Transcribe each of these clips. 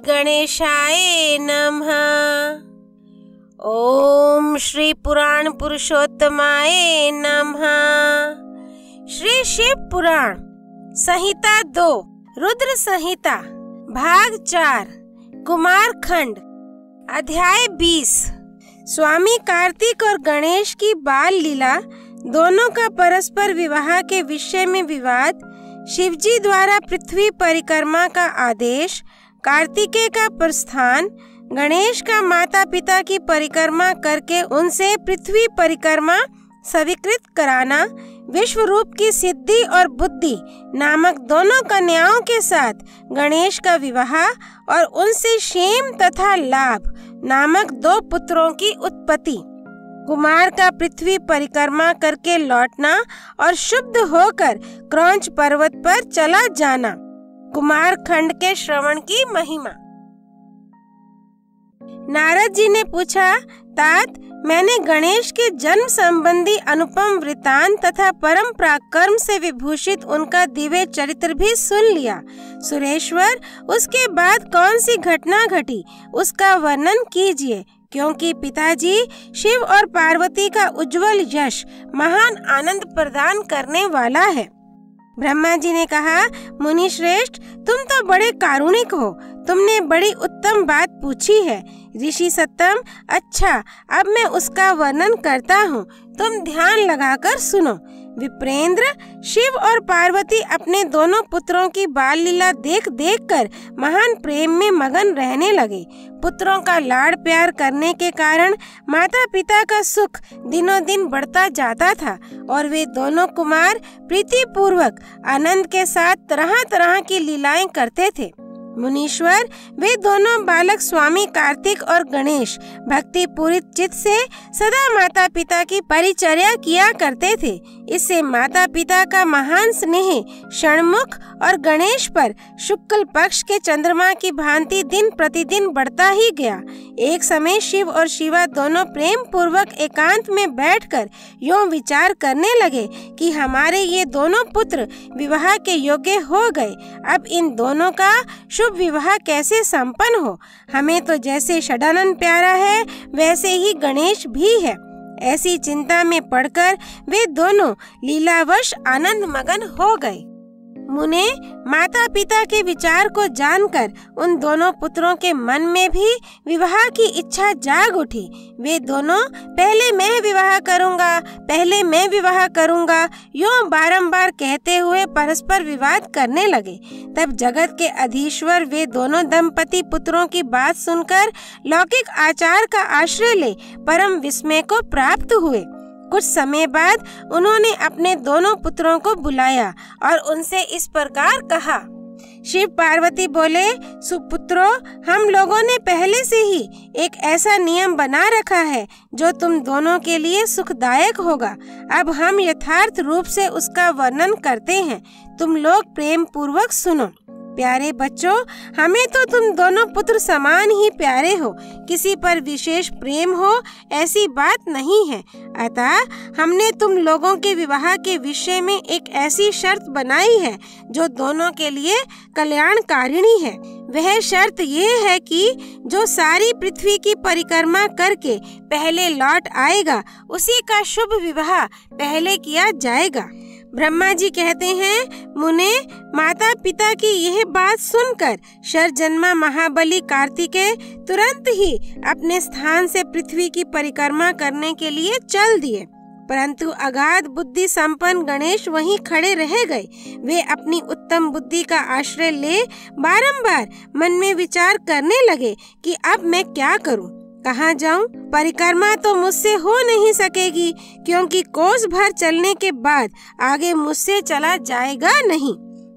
गणेशाय नमः। ओम श्री पुराण पुरुषोत्तमाय नमः। श्री शिव पुराण संहिता 2 रुद्र संहिता भाग 4 कुमार खंड अध्याय 20। स्वामी कार्तिक और गणेश की बाल लीला दोनों का परस्पर विवाह के विषय में विवाद, शिवजी द्वारा पृथ्वी परिक्रमा का आदेश, कार्तिकेय का प्रस्थान, गणेश का माता पिता की परिक्रमा करके उनसे पृथ्वी परिक्रमा स्वीकृत कराना, विश्व रूप की सिद्धि और बुद्धि नामक दोनों कन्याओं के साथ गणेश का विवाह और उनसे क्षेम तथा लाभ नामक 2 पुत्रों की उत्पत्ति, कुमार का पृथ्वी परिक्रमा करके लौटना और शुद्ध होकर क्रौंच पर्वत पर चला जाना, कुमार खंड के श्रवण की महिमा। नारद जी ने पूछा, तात, मैंने गणेश के जन्म संबंधी अनुपम वृतांत तथा परम पराक्रम से विभूषित उनका दिव्य चरित्र भी सुन लिया। सुरेश्वर, उसके बाद कौन सी घटना घटी, उसका वर्णन कीजिए, क्योंकि पिताजी शिव और पार्वती का उज्जवल यश महान आनंद प्रदान करने वाला है। ब्रह्मा जी ने कहा, मुनि श्रेष्ठ, तुम तो बड़े कारुणिक हो, तुमने बड़ी उत्तम बात पूछी है। ऋषि सत्तम, अच्छा, अब मैं उसका वर्णन करता हूँ, तुम ध्यान लगाकर सुनो। विप्रेंद्र, शिव और पार्वती अपने दोनों पुत्रों की बाल लीला देख देख कर महान प्रेम में मगन रहने लगे। पुत्रों का लाड़ प्यार करने के कारण माता पिता का सुख दिनों दिन बढ़ता जाता था और वे दोनों कुमार प्रीति पूर्वक आनंद के साथ तरह तरह की लीलाएं करते थे। मुनीश्वर, वे दोनों बालक स्वामी कार्तिक और गणेश भक्ति पूरी चित्त से सदा माता पिता की परिचर्या किया करते थे। इससे माता पिता का महान स्नेह षणमुख और गणेश पर शुक्ल पक्ष के चंद्रमा की भांति दिन प्रतिदिन बढ़ता ही गया। एक समय शिव और शिवा दोनों प्रेम पूर्वक एकांत में बैठकर यूं विचार करने लगे कि हमारे ये दोनों पुत्र विवाह के योग्य हो गए, अब इन दोनों का शुभ विवाह कैसे संपन्न हो। हमें तो जैसे षडानन प्यारा है वैसे ही गणेश भी है। ऐसी चिंता में पड़कर वे दोनों लीलावश आनंद मगन हो गए। मुने, माता पिता के विचार को जानकर उन दोनों पुत्रों के मन में भी विवाह की इच्छा जाग उठी। वे दोनों पहले मैं विवाह करूंगा, पहले मैं विवाह करूंगा, यूं बारंबार कहते हुए परस्पर विवाद करने लगे। तब जगत के अधीश्वर वे दोनों दंपति पुत्रों की बात सुनकर लौकिक आचार का आश्रय ले परम विस्मय को प्राप्त हुए। कुछ समय बाद उन्होंने अपने दोनों पुत्रों को बुलाया और उनसे इस प्रकार कहा। शिव पार्वती बोले, सुपुत्रों, हम लोगों ने पहले से ही एक ऐसा नियम बना रखा है जो तुम दोनों के लिए सुखदायक होगा। अब हम यथार्थ रूप से उसका वर्णन करते हैं, तुम लोग प्रेम पूर्वक सुनो। प्यारे बच्चों, हमें तो तुम दोनों पुत्र समान ही प्यारे हो, किसी पर विशेष प्रेम हो ऐसी बात नहीं है। अतः हमने तुम लोगों के विवाह के विषय में एक ऐसी शर्त बनाई है जो दोनों के लिए कल्याणकारिणी है। वह शर्त ये है कि जो सारी पृथ्वी की परिक्रमा करके पहले लौट आएगा उसी का शुभ विवाह पहले किया जाएगा। ब्रह्मा जी कहते हैं, मुने, माता पिता की यह बात सुनकर शरजन्मा महाबली कार्तिकेय तुरंत ही अपने स्थान से पृथ्वी की परिक्रमा करने के लिए चल दिए, परंतु अगाध बुद्धि संपन्न गणेश वहीं खड़े रह गए। वे अपनी उत्तम बुद्धि का आश्रय ले बारंबार मन में विचार करने लगे कि अब मैं क्या करूं, कहाँ जाऊं? परिक्रमा तो मुझसे हो नहीं सकेगी, क्योंकि कोस भर चलने के बाद आगे मुझसे चला जाएगा नहीं।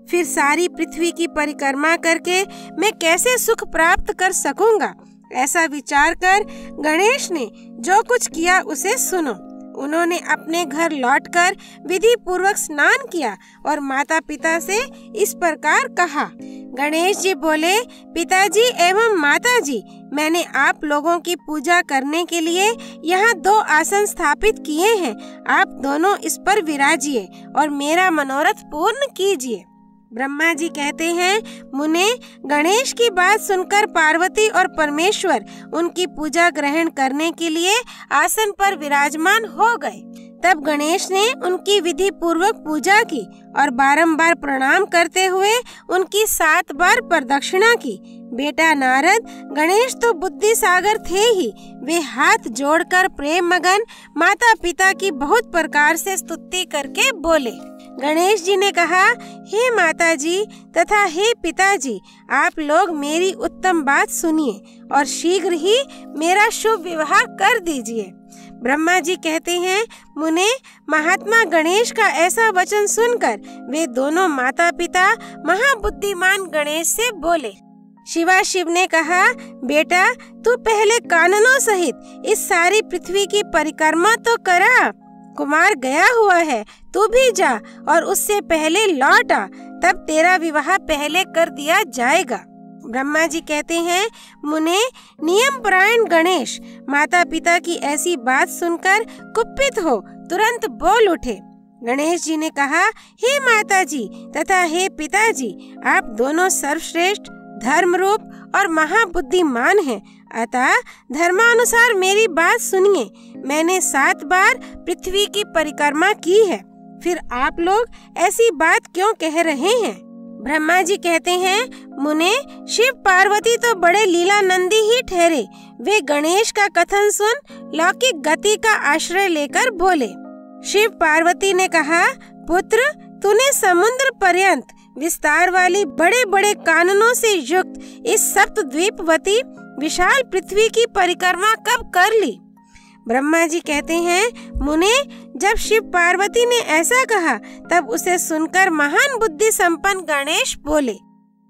फिर सारी पृथ्वी की परिक्रमा करके मैं कैसे सुख प्राप्त कर सकूंगा? ऐसा विचार कर गणेश ने जो कुछ किया उसे सुनो। उन्होंने अपने घर लौटकर विधि पूर्वक स्नान किया और माता पिता से इस प्रकार कहा। गणेश जी बोले, पिताजी एवं माताजी, मैंने आप लोगों की पूजा करने के लिए यहाँ 2 आसन स्थापित किए हैं। आप दोनों इस पर विराजिए और मेरा मनोरथ पूर्ण कीजिए। ब्रह्मा जी कहते हैं, मुने, गणेश की बात सुनकर पार्वती और परमेश्वर उनकी पूजा ग्रहण करने के लिए आसन पर विराजमान हो गए। तब गणेश ने उनकी विधि पूर्वक पूजा की और बारंबार प्रणाम करते हुए उनकी 7 बार प्रदक्षिणा की। बेटा नारद, गणेश तो बुद्धि सागर थे ही, वे हाथ जोड़कर प्रेम मगन माता पिता की बहुत प्रकार से स्तुति करके बोले। गणेश जी ने कहा, हे माता जी तथा हे पिताजी, आप लोग मेरी उत्तम बात सुनिए और शीघ्र ही मेरा शुभ विवाह कर दीजिए। ब्रह्मा जी कहते हैं, मुने, महात्मा गणेश का ऐसा वचन सुनकर वे दोनों माता पिता महाबुद्धिमान गणेश से बोले। शिवा शिव ने कहा, बेटा, तू पहले काननों सहित इस सारी पृथ्वी की परिक्रमा तो करा। कुमार गया हुआ है, तू भी जा और उससे पहले लौट आ, तब तेरा विवाह पहले कर दिया जाएगा। ब्रह्मा जी कहते हैं, मुने, नियम परायण गणेश माता पिता की ऐसी बात सुनकर कुपित हो तुरंत बोल उठे। गणेश जी ने कहा, हे माता जी तथा हे पिताजी, आप दोनों सर्वश्रेष्ठ, धर्म रूप और महाबुद्धिमान हैं, अतः धर्मानुसार मेरी बात सुनिए। मैंने 7 बार पृथ्वी की परिक्रमा की है, फिर आप लोग ऐसी बात क्यों कह रहे हैं? ब्रह्मा जी कहते हैं, मुने, शिव पार्वती तो बड़े लीलानंदी ही ठहरे। वे गणेश का कथन सुन लौकिक गति का आश्रय लेकर बोले। शिव पार्वती ने कहा, पुत्र, तूने समुद्र पर्यंत विस्तार वाली बड़े बड़े काननों से युक्त इस सप्तद्वीपवती विशाल पृथ्वी की परिक्रमा कब कर ली? ब्रह्मा जी कहते हैं, मुने, जब शिव पार्वती ने ऐसा कहा तब उसे सुनकर महान बुद्धि संपन्न गणेश बोले।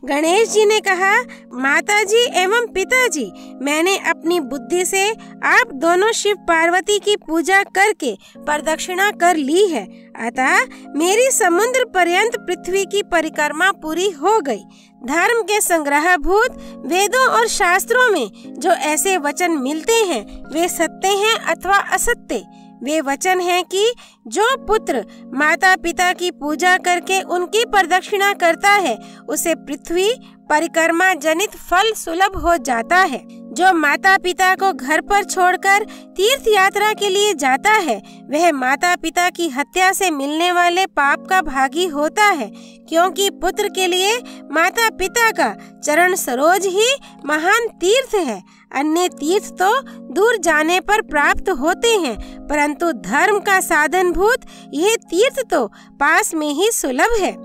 गणेश जी ने कहा, माता जी एवं पिताजी, मैंने अपनी बुद्धि से आप दोनों शिव पार्वती की पूजा करके प्रदक्षिणा कर ली है, अतः मेरी समुद्र पर्यंत पृथ्वी की परिक्रमा पूरी हो गई। धर्म के संग्रहभूत वेदों और शास्त्रों में जो ऐसे वचन मिलते हैं वे सत्य हैं अथवा असत्य। वे वचन हैं कि जो पुत्र माता पिता की पूजा करके उनकी प्रदक्षिणा करता है उसे पृथ्वी परिक्रमा जनित फल सुलभ हो जाता है। जो माता पिता को घर पर छोड़कर तीर्थ यात्रा के लिए जाता है वह माता पिता की हत्या से मिलने वाले पाप का भागी होता है, क्योंकि पुत्र के लिए माता पिता का चरण सरोज ही महान तीर्थ है। अन्य तीर्थ तो दूर जाने पर प्राप्त होते हैं, परंतु धर्म का साधनभूत यह तीर्थ तो पास में ही सुलभ है।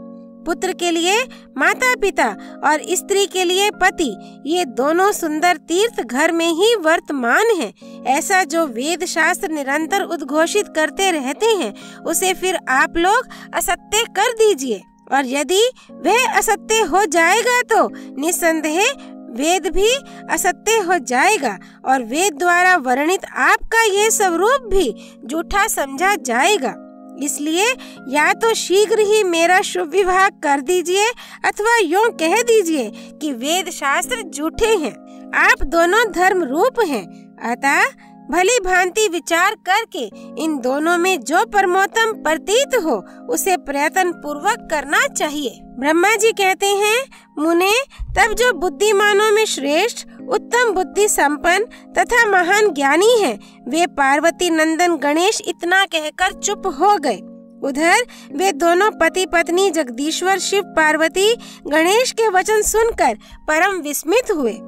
पुत्र के लिए माता पिता और स्त्री के लिए पति, ये दोनों सुंदर तीर्थ घर में ही वर्तमान हैं। ऐसा जो वेद शास्त्र निरंतर उद्घोषित करते रहते हैं उसे फिर आप लोग असत्य कर दीजिए, और यदि वह असत्य हो जाएगा तो निसंदेह वेद भी असत्य हो जाएगा और वेद द्वारा वर्णित आपका यह स्वरूप भी झूठा समझा जाएगा। इसलिए या तो शीघ्र ही मेरा शुभ विवाह कर दीजिए अथवा यूं कह दीजिए कि वेद शास्त्र झूठे हैं। आप दोनों धर्म रूप हैं, अतः भली भांति विचार करके इन दोनों में जो परमोत्तम प्रतीत हो उसे प्रयत्न पूर्वक करना चाहिए। ब्रह्मा जी कहते हैं, मुने, तब जो बुद्धिमानों में श्रेष्ठ, उत्तम बुद्धि संपन्न तथा महान ज्ञानी है वे पार्वती नंदन गणेश इतना कहकर चुप हो गए। उधर वे दोनों पति पत्नी जगदीश्वर शिव पार्वती गणेश के वचन सुनकर परम विस्मित हुए।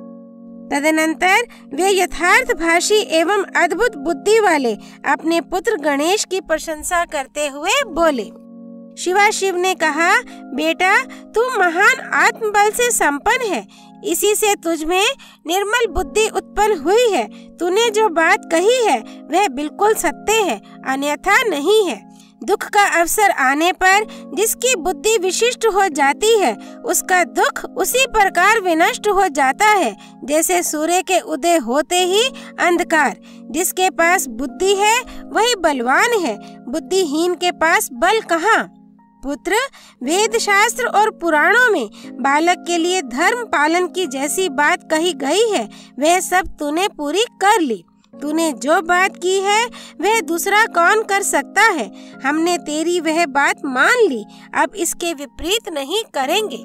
तदनंतर वे यथार्थ भाषी एवं अद्भुत बुद्धि वाले अपने पुत्र गणेश की प्रशंसा करते हुए बोले। शिवा शिव ने कहा, बेटा, तू महान आत्मबल से संपन्न है, इसी से तुझ में निर्मल बुद्धि उत्पन्न हुई है। तूने जो बात कही है वह बिल्कुल सत्य है, अन्यथा नहीं है। दुख का अवसर आने पर जिसकी बुद्धि विशिष्ट हो जाती है उसका दुख उसी प्रकार विनष्ट हो जाता है जैसे सूर्य के उदय होते ही अंधकार। जिसके पास बुद्धि है वही बलवान है, बुद्धिहीन के पास बल कहाँ। पुत्र, वेद शास्त्र और पुराणों में बालक के लिए धर्म पालन की जैसी बात कही गई है वह सब तूने पूरी कर ली। तूने जो बात की है वह दूसरा कौन कर सकता है। हमने तेरी वह बात मान ली, अब इसके विपरीत नहीं करेंगे।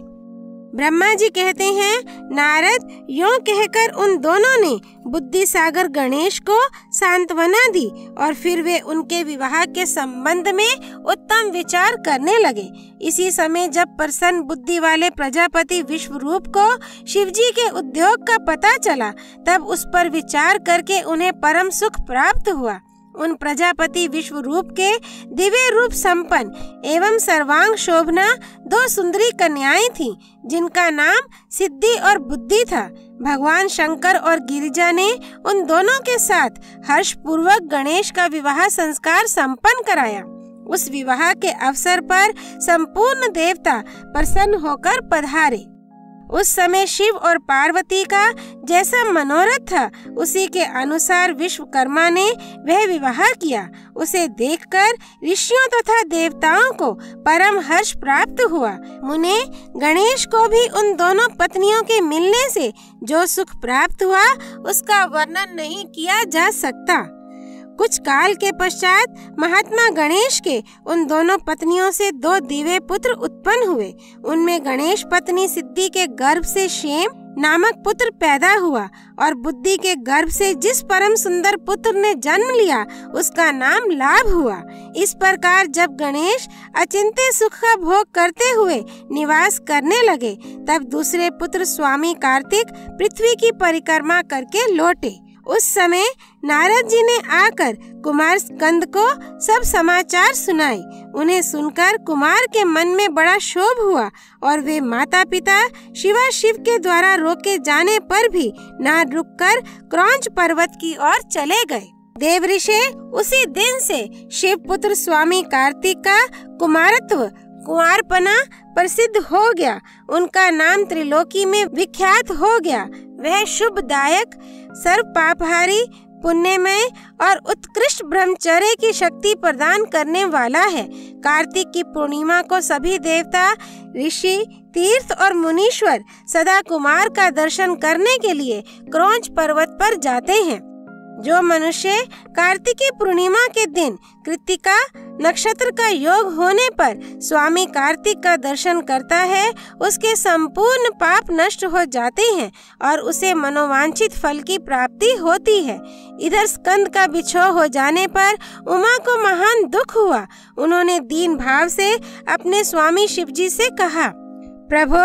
ब्रह्मा जी कहते हैं, नारद, यूं कहकर उन दोनों ने बुद्धि सागर गणेश को सांत्वना दी और फिर वे उनके विवाह के संबंध में उत्तम विचार करने लगे। इसी समय जब प्रसन्न बुद्धि वाले प्रजापति विश्वरूप को शिवजी के उद्योग का पता चला, तब उस पर विचार करके उन्हें परम सुख प्राप्त हुआ। उन प्रजापति विश्वरूप के दिव्य रूप संपन्न एवं सर्वांग शोभना 2 सुंदरी कन्याएं थीं, जिनका नाम सिद्धि और बुद्धि था। भगवान शंकर और गिरिजा ने उन दोनों के साथ हर्ष पूर्वक गणेश का विवाह संस्कार संपन्न कराया। उस विवाह के अवसर पर संपूर्ण देवता प्रसन्न होकर पधारे। उस समय शिव और पार्वती का जैसा मनोरथ था, उसी के अनुसार विश्वकर्मा ने वह विवाह किया। उसे देखकर ऋषियों तथा देवताओं को परम हर्ष प्राप्त हुआ। मुने, गणेश को भी उन दोनों पत्नियों के मिलने से जो सुख प्राप्त हुआ, उसका वर्णन नहीं किया जा सकता। कुछ काल के पश्चात महात्मा गणेश के उन दोनों पत्नियों से 2 दिव्य पुत्र उत्पन्न हुए। उनमें गणेश पत्नी सिद्धि के गर्भ से क्षेम नामक पुत्र पैदा हुआ और बुद्धि के गर्भ से जिस परम सुंदर पुत्र ने जन्म लिया, उसका नाम लाभ हुआ। इस प्रकार जब गणेश अचिंत्य सुख का भोग करते हुए निवास करने लगे, तब दूसरे पुत्र स्वामी कार्तिक पृथ्वी की परिक्रमा करके लौटे। उस समय नारद जी ने आकर कुमार स्कंद को सब समाचार सुनाए। उन्हें सुनकर कुमार के मन में बड़ा क्षोभ हुआ और वे माता पिता शिवा शिव के द्वारा रोके जाने पर भी न रुककर क्रौंच पर्वत की ओर चले गए। देवऋषि उसी दिन से शिव पुत्र स्वामी कार्तिक का कुमारत्व कुंवारपना प्रसिद्ध हो गया। उनका नाम त्रिलोकी में विख्यात हो गया। वह शुभदायक, सर्व पापहारी, पुण्यमय और उत्कृष्ट ब्रह्मचर्य की शक्ति प्रदान करने वाला है। कार्तिक की पूर्णिमा को सभी देवता, ऋषि, तीर्थ और मुनीश्वर सदा कुमार का दर्शन करने के लिए क्रौंच पर्वत पर जाते हैं। जो मनुष्य कार्तिकी पूर्णिमा के दिन कृत्तिका नक्षत्र का योग होने पर स्वामी कार्तिक का दर्शन करता है, उसके संपूर्ण पाप नष्ट हो जाते हैं और उसे मनोवांछित फल की प्राप्ति होती है। इधर स्कंद का बिछोह हो जाने पर उमा को महान दुख हुआ। उन्होंने दीन भाव से अपने स्वामी शिवजी से कहा, प्रभु,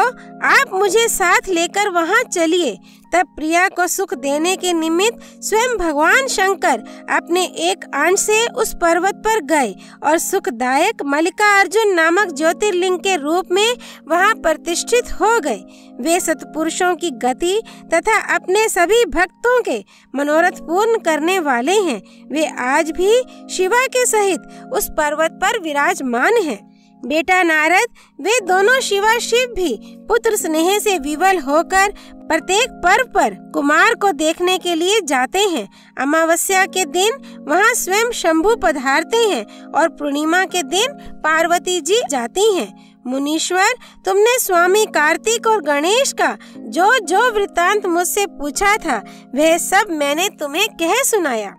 आप मुझे साथ लेकर वहाँ चलिए। तब प्रिया को सुख देने के निमित्त स्वयं भगवान शंकर अपने एक अंश से उस पर्वत पर गए और सुखदायक मल्लिकार्जुन नामक ज्योतिर्लिंग के रूप में वहाँ प्रतिष्ठित हो गए। वे सत्पुरुषों की गति तथा अपने सभी भक्तों के मनोरथ पूर्ण करने वाले हैं। वे आज भी शिवा के सहित उस पर्वत पर विराजमान हैं। बेटा नारद, वे दोनों शिवा शिव भी पुत्र स्नेह से विवल होकर प्रत्येक पर्व पर कुमार को देखने के लिए जाते हैं। अमावस्या के दिन वहाँ स्वयं शंभु पधारते हैं और पूर्णिमा के दिन पार्वती जी जाती हैं। मुनीश्वर, तुमने स्वामी कार्तिक और गणेश का जो वृत्तांत मुझसे पूछा था, वह सब मैंने तुम्हें कह सुनाया।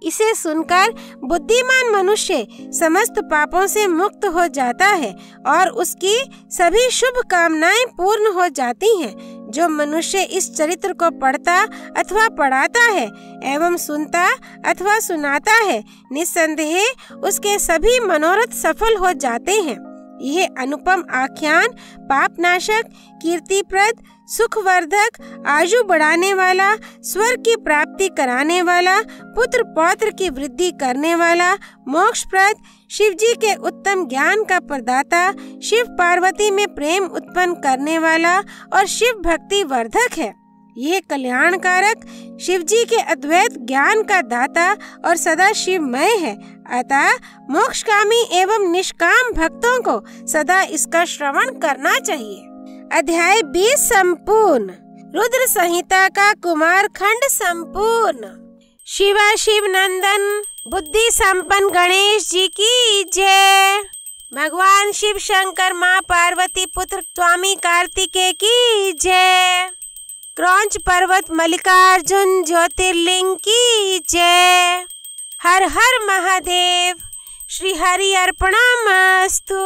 इसे सुनकर बुद्धिमान मनुष्य समस्त पापों से मुक्त हो जाता है और उसकी सभी शुभ कामनाएं पूर्ण हो जाती हैं। जो मनुष्य इस चरित्र को पढ़ता अथवा पढ़ाता है एवं सुनता अथवा सुनाता है, निस्संदेह उसके सभी मनोरथ सफल हो जाते हैं। यह अनुपम आख्यान पापनाशक, कीर्तिप्रद, सुखवर्धक, आयु बढ़ाने वाला, स्वर्ग की प्राप्ति कराने वाला, पुत्र पौत्र की वृद्धि करने वाला, मोक्षप्रद, शिवजी के उत्तम ज्ञान का प्रदाता, शिव पार्वती में प्रेम उत्पन्न करने वाला और शिव भक्ति वर्धक है। यह कल्याणकारक, शिवजी के अद्वैत ज्ञान का दाता और सदा शिवमय है। अतः मोक्षकामी एवं निष्काम भक्तों को सदा इसका श्रवण करना चाहिए। अध्याय 20 संपूर्ण। रुद्र संहिता का कुमार खंड संपूर्ण। शिवा शिव नंदन बुद्धि संपन्न गणेश जी की जय। भगवान शिव शंकर माँ पार्वती पुत्र स्वामी कार्तिकेय की जय। क्रौंच पर्वत मल्लिकार्जुन ज्योतिर्लिंग की जय। हर हर महादेव। श्री हरि अर्पणमस्तु।